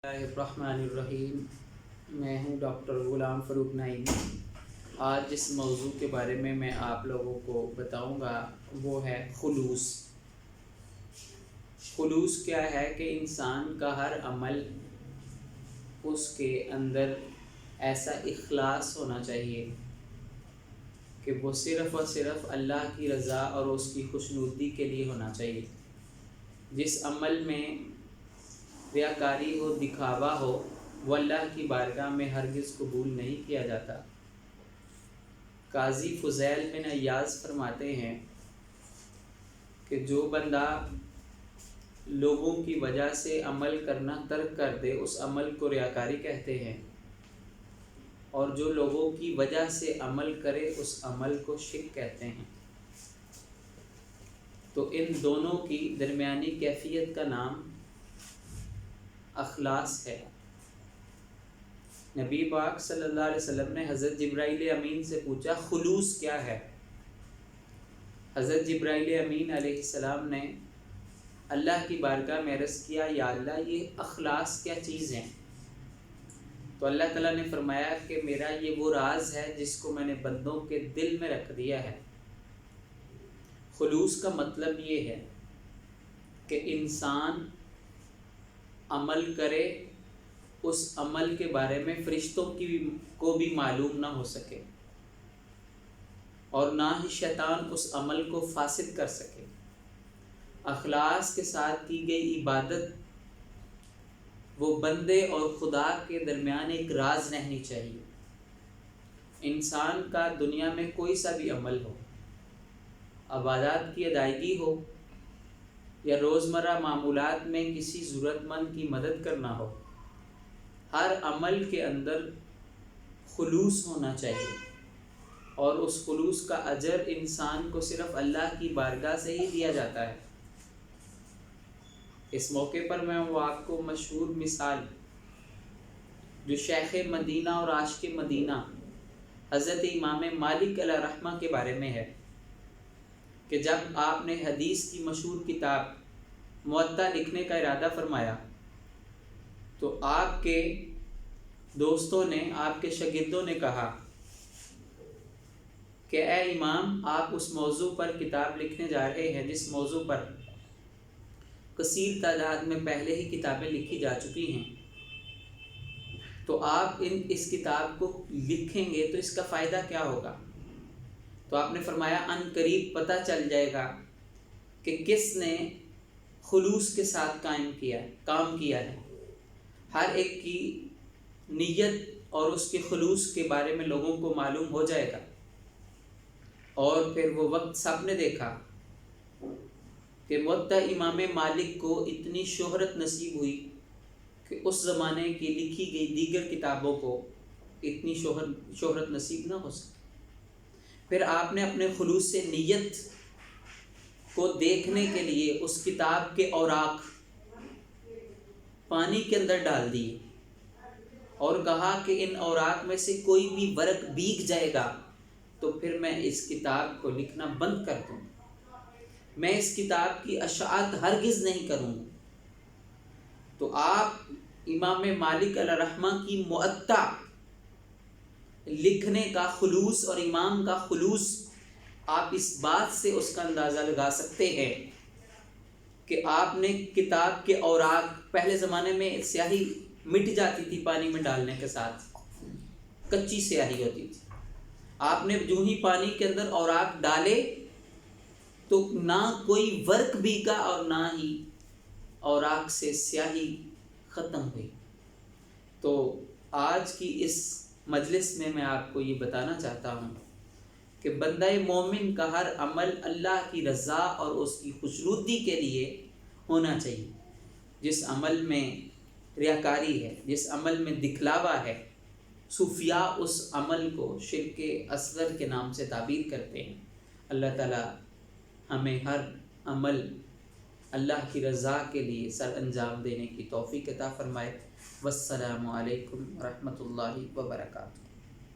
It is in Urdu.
الرحیم، میں ہوں ڈاکٹر غلام فروق نعیم۔ آج جس موضوع کے بارے میں آپ لوگوں کو بتاؤں گا وہ ہے خلوص۔ خلوص کیا ہے کہ انسان کا ہر عمل اس کے اندر ایسا اخلاص ہونا چاہیے کہ وہ صرف اور صرف اللہ کی رضا اور اس کی خوشنودی کے لیے ہونا چاہیے۔ جس عمل میں ریاکاری ہو، دکھاوا ہو، وہ اللہ کی بارگاہ میں ہرگز قبول نہیں کیا جاتا۔ قاضی فضیل بن عیاض فرماتے ہیں کہ جو بندہ لوگوں کی وجہ سے عمل کرنا ترک کر دے اس عمل کو ریاکاری کہتے ہیں، اور جو لوگوں کی وجہ سے عمل کرے اس عمل کو شرک کہتے ہیں۔ تو ان دونوں کی درمیانی کیفیت کا نام اخلاص ہے۔ نبی پاک صلی اللہ علیہ وسلم نے حضرت جبرائیل امین سے پوچھا خلوص کیا ہے؟ حضرت جبرائیل امین علیہ السلام نے اللہ کی بارگاہ میں عرض کیا، یا اللہ یہ اخلاص کیا چیز ہے؟ تو اللہ تعالیٰ نے فرمایا کہ میرا یہ وہ راز ہے جس کو میں نے بندوں کے دل میں رکھ دیا ہے۔ خلوص کا مطلب یہ ہے کہ انسان عمل کرے، اس عمل کے بارے میں فرشتوں کو بھی معلوم نہ ہو سکے، اور نہ ہی شیطان اس عمل کو فاسد کر سکے۔ اخلاص کے ساتھ کی گئی عبادت وہ بندے اور خدا کے درمیان ایک راز رہنی چاہیے۔ انسان کا دنیا میں کوئی سا بھی عمل ہو، عبادات کی ادائیگی ہو یا روزمرہ معمولات میں کسی ضرورت مند کی مدد کرنا ہو، ہر عمل کے اندر خلوص ہونا چاہیے، اور اس خلوص کا اجر انسان کو صرف اللہ کی بارگاہ سے ہی دیا جاتا ہے۔ اس موقع پر میں وہ آپ کو مشہور مثال جو شیخ مدینہ اور عاشق مدینہ حضرت امام مالک علیہ رحمہ کے بارے میں ہے کہ جب آپ نے حدیث کی مشہور کتاب موطا لکھنے کا ارادہ فرمایا تو آپ کے دوستوں نے، آپ کے شاگردوں نے کہا کہ اے امام، آپ اس موضوع پر کتاب لکھنے جا رہے ہیں جس موضوع پر کثیر تعداد میں پہلے ہی کتابیں لکھی جا چکی ہیں، تو آپ اس کتاب کو لکھیں گے تو اس کا فائدہ کیا ہوگا؟ تو آپ نے فرمایا ان قریب پتہ چل جائے گا کہ کس نے خلوص کے ساتھ کام کیا ہے۔ ہر ایک کی نیت اور اس کے خلوص کے بارے میں لوگوں کو معلوم ہو جائے گا۔ اور پھر وہ وقت سب نے دیکھا کہ موطا امام مالک کو اتنی شہرت نصیب ہوئی کہ اس زمانے کی لکھی گئی دیگر کتابوں کو اتنی شہرت نصیب نہ ہو سکی۔ پھر آپ نے اپنے خلوص سے نیت کو دیکھنے کے لیے اس کتاب کے اوراق پانی کے اندر ڈال دیے اور کہا کہ ان اوراق میں سے کوئی بھی ورق بھیگ جائے گا تو پھر میں اس کتاب کو لکھنا بند کر دوں، میں اس کتاب کی اشاعت ہرگز نہیں کروں گا۔ تو آپ امام مالک علیہ رحمہ کی موطا لکھنے کا خلوص اور امام کا خلوص، آپ اس بات سے اس کا اندازہ لگا سکتے ہیں کہ آپ نے کتاب کے اوراق، پہلے زمانے میں سیاہی مٹ جاتی تھی پانی میں ڈالنے کے ساتھ، کچی سیاہی ہوتی تھی، آپ نے جو ہی پانی کے اندر اوراق ڈالے تو نہ کوئی ورق بھیگا اور نہ ہی اوراق سے سیاہی ختم ہوئی۔ تو آج کی اس مجلس میں آپ کو یہ بتانا چاہتا ہوں کہ بندہ مومن کا ہر عمل اللہ کی رضا اور اس کی خوشنودی کے لیے ہونا چاہیے۔ جس عمل میں ریاکاری ہے، جس عمل میں دکھلاوا ہے، صوفیاء اس عمل کو شرک اصغر کے نام سے تعبیر کرتے ہیں۔ اللہ تعالی ہمیں ہر عمل اللہ کی رضا کے لیے سر انجام دینے کی توفیق عطا فرمائے۔ والسلام علیکم ورحمۃ اللہ وبرکاتہ۔